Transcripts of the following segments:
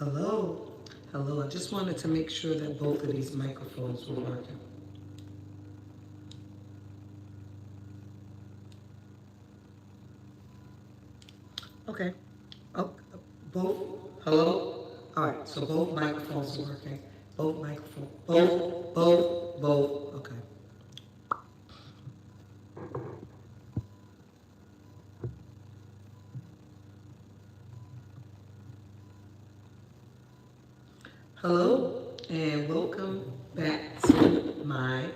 Hello. Hello. I just wanted to make sure that both of these microphones were working. Okay. Oh, both. Hello. All right. So both microphones are working. Both microphones. Both. Okay. Hello and welcome back to my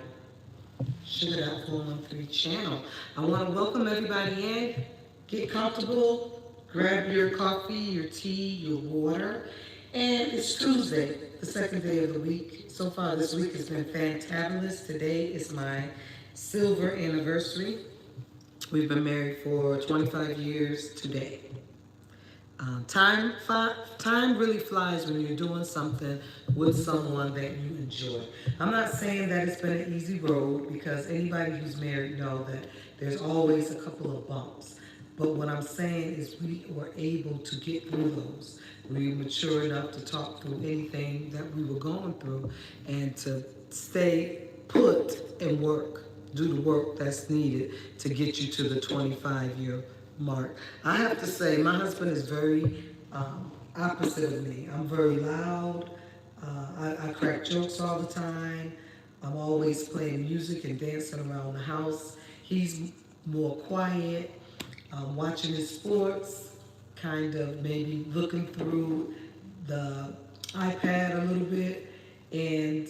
Sugar Dot 413 channel. I want to welcome everybody in. Get comfortable. Grab your coffee, your tea, your water. And it's Tuesday, the second day of the week. So far, this week has been fantabulous. Today is my silver anniversary. We've been married for 25 years today. Time really flies when you're doing something with someone that you enjoy. I'm not saying that it's been an easy road because anybody who's married know that there's always a couple of bumps. But what I'm saying is we were able to get through those. We were mature enough to talk through anything that we were going through and to stay put and work, do the work that's needed to get you to the 25-year mark. I have to say, my husband is very opposite of me. I'm very loud. I crack jokes all the time. I'm always playing music and dancing around the house. He's more quiet, watching his sports, kind of maybe looking through the iPad a little bit, and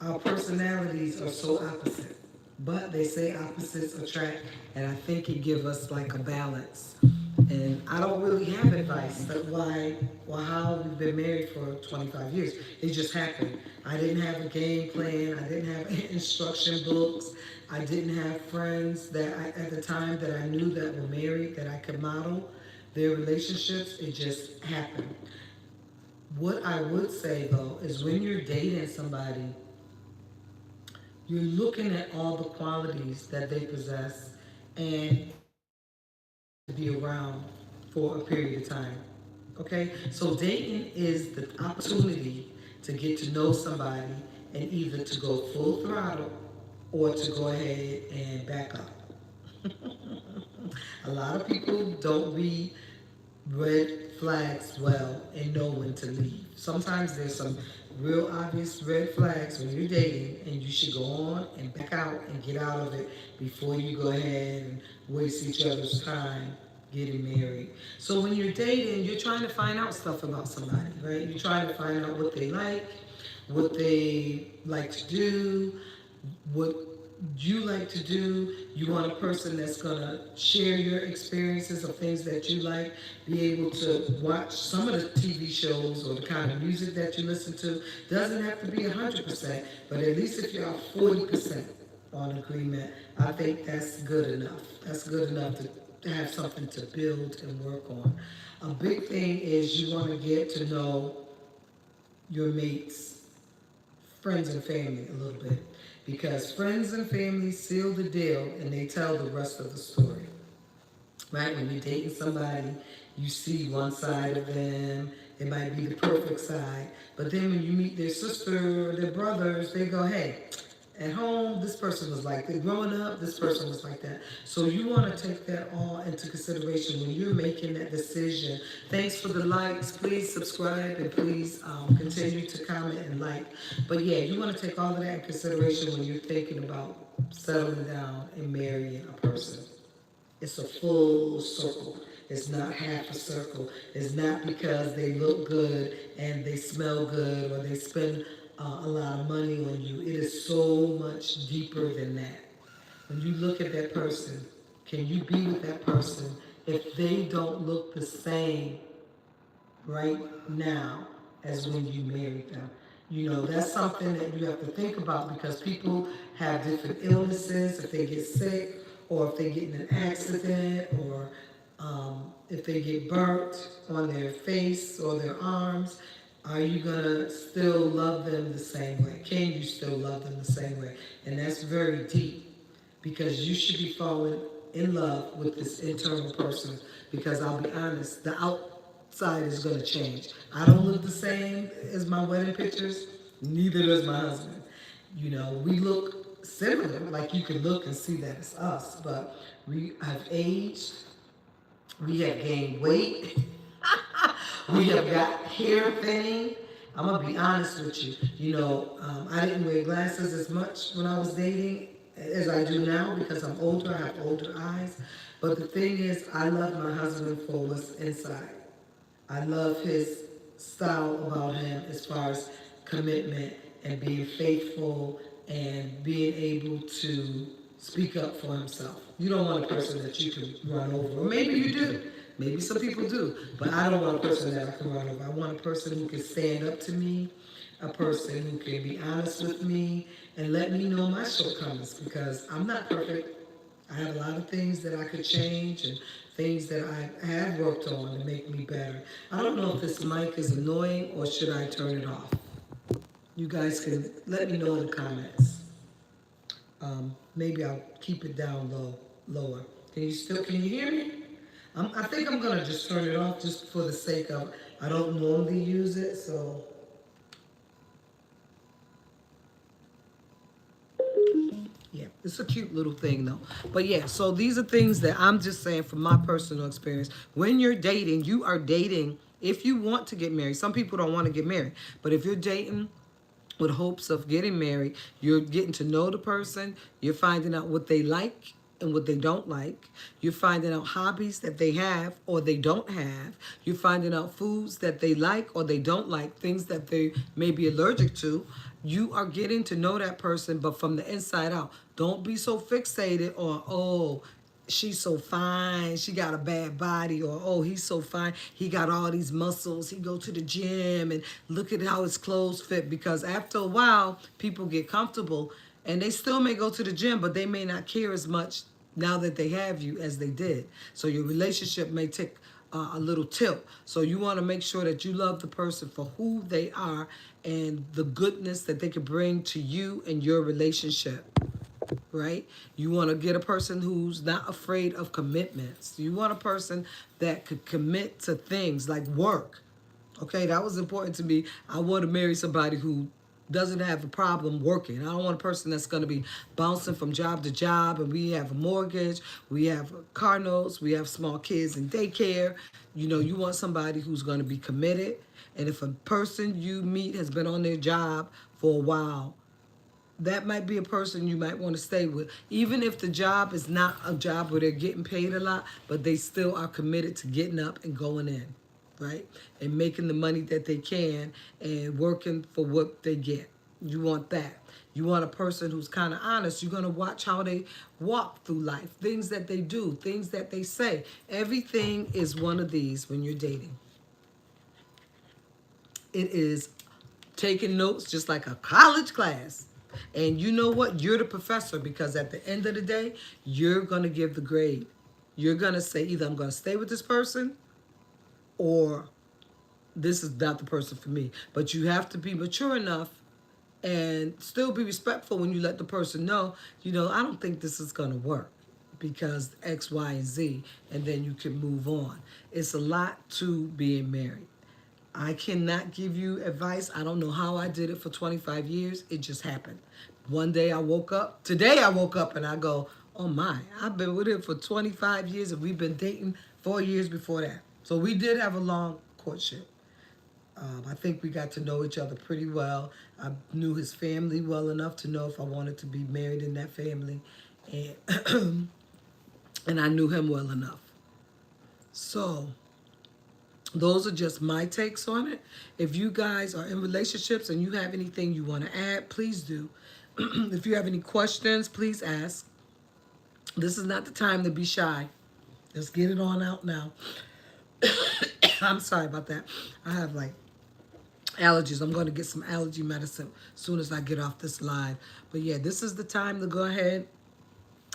our personalities are so opposite. But they say opposites attract, and I think it gives us like a balance. And I don't really have advice that why or how we've been married for 25 years. It just happened. I didn't have a game plan. I didn't have instruction books. I didn't have friends at the time that I knew that were married that I could model their relationships. It just happened. What I would say though is when you're dating somebody, you're looking at all the qualities that they possess and to be around for a period of time. Okay? So dating is the opportunity to get to know somebody and either to go full throttle or to go ahead and back up. A lot of people don't read red flags well and know when to leave. Sometimes there's some real obvious red flags when you're dating, and you should go on and back out and get out of it before you go ahead and waste each other's time getting married. So when you're dating, you're trying to find out stuff about somebody, right? You're trying to find out what they like, what they like to do, what you like to do. You want a person that's going to share your experiences of things that you like, be able to watch some of the TV shows or the kind of music that you listen to. Doesn't have to be 100%, but at least if you're 40% on agreement, I think that's good enough. That's good enough to have something to build and work on. A big thing is you want to get to know your mates, friends and family a little bit, because friends and family seal the deal and they tell the rest of the story. Right? When you're dating somebody, you see one side of them. It might be the perfect side, but then when you meet their sister or their brothers, they go, "Hey, at home, this person was like that. Growing up, this person was like that." So you want to take that all into consideration when you're making that decision. Thanks for the likes. Please subscribe and please continue to comment and like. But yeah, you want to take all of that in consideration when you're thinking about settling down and marrying a person. It's a full circle. It's not half a circle. It's not because they look good and they smell good or they spend a lot of money on you. It is so much deeper than that. When you look at that person, can you be with that person if they don't look the same right now as when you married them? You know, that's something that you have to think about because people have different illnesses. If they get sick, or if they get in an accident, or if they get burnt on their face or their arms, are you gonna still love them the same way? Can you still love them the same way? And that's very deep because you should be falling in love with this internal person because I'll be honest, the outside is going to change. I don't look the same as my wedding pictures, neither does my husband. You know, we look similar, like you can look and see that it's us, but we have aged, we have gained weight, we have got hair thinning. I'm gonna be honest with you. You know, I didn't wear glasses as much when I was dating as I do now because I'm older. I have older eyes. But the thing is, I love my husband for what's inside. I love his style about him as far as commitment and being faithful and being able to speak up for himself. You don't want a person that you can run over. Or maybe you do. Maybe some people do. But I don't want a person that I can run over. I want a person who can stand up to me, a person who can be honest with me and let me know my shortcomings because I'm not perfect. I have a lot of things that I could change and things that I have worked on to make me better. I don't know if this mic is annoying or should I turn it off. You guys can let me know in the comments. Maybe I'll keep it down lower. Can you hear me? I think I'm gonna just turn it off just for the sake of, I don't normally use it, so. Yeah, it's a cute little thing though. But yeah, so these are things that I'm just saying from my personal experience. When you're dating, you are dating if you want to get married. Some people don't want to get married, but if you're dating with hopes of getting married, you're getting to know the person, you're finding out what they like and what they don't like. You're finding out hobbies that they have or they don't have. You're finding out foods that they like or they don't like, things that they may be allergic to. You are getting to know that person, but from the inside out. Don't be so fixated on, oh, she's so fine, she got a bad body, or oh, he's so fine, he got all these muscles, he go to the gym and look at how his clothes fit. Because after a while people get comfortable and they still may go to the gym, but they may not care as much now that they have you as they did. So your relationship may take a little tilt. So you want to make sure that you love the person for who they are and the goodness that they can bring to you and your relationship. Right? You want to get a person who's not afraid of commitments. You want a person that could commit to things like work. Okay, that was important to me. I want to marry somebody who doesn't have a problem working. I don't want a person that's going to be bouncing from job to job, and we have a mortgage, we have car notes, we have small kids in daycare. You know, you want somebody who's going to be committed. And if a person you meet has been on their job for a while, that might be a person you might want to stay with. Even if the job is not a job where they're getting paid a lot, but they still are committed to getting up and going in, right? And making the money that they can and working for what they get. You want that. You want a person who's kind of honest. You're going to watch how they walk through life, things that they do, things that they say. Everything is one of these when you're dating. It is taking notes just like a college class. And you know what? You're the professor, because at the end of the day, you're going to give the grade. You're going to say either I'm going to stay with this person or this is not the person for me. But you have to be mature enough and still be respectful when you let the person know, you know, I don't think this is going to work because X, Y, and Z, and then you can move on. It's a lot to being married. I cannot give you advice. I don't know how I did it for 25 years. It just happened. One day I woke up. Today I woke up and I go, oh my, I've been with him for 25 years and we've been dating 4 years before that. So we did have a long courtship. I think we got to know each other pretty well. I knew his family well enough to know if I wanted to be married in that family. And, and I knew him well enough. So those are just my takes on it. If you guys are in relationships and you have anything you want to add, please do. If you have any questions, please ask. This is not the time to be shy. Let's get it on out now. I'm sorry about that. I have like allergies. I'm going to get some allergy medicine as soon as I get off this live. But yeah, this is the time to go ahead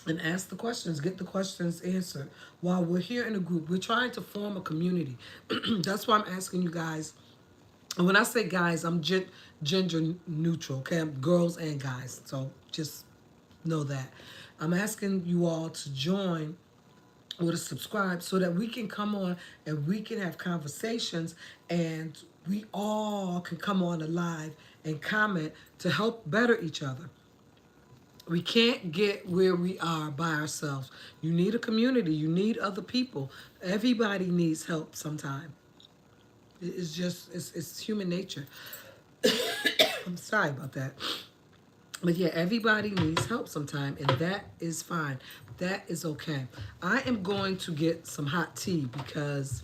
and ask the questions, get the questions answered. While we're here in a group, we're trying to form a community. That's why I'm asking you guys. And when I say guys, I'm gender neutral, okay? I'm girls and guys, so just know that. I'm asking you all to join or to subscribe so that we can come on and we can have conversations and we all can come on live and comment to help better each other. We can't get where we are by ourselves. You need a community. You need other people. Everybody needs help sometime. It's just, it's human nature. I'm sorry about that. But yeah, everybody needs help sometime, and that is fine. That is okay. I am going to get some hot tea because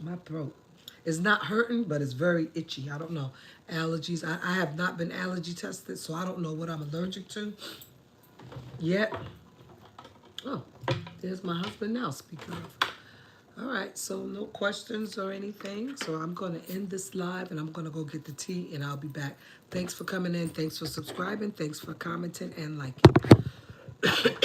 my throat is not hurting, but it's very itchy. I don't know. Allergies. I have not been allergy tested, so I don't know what I'm allergic to yet. Oh, there's my husband now, speaking of. All right, so no questions or anything. So I'm going to end this live and I'm going to go get the tea and I'll be back. Thanks for coming in. Thanks for subscribing. Thanks for commenting and liking.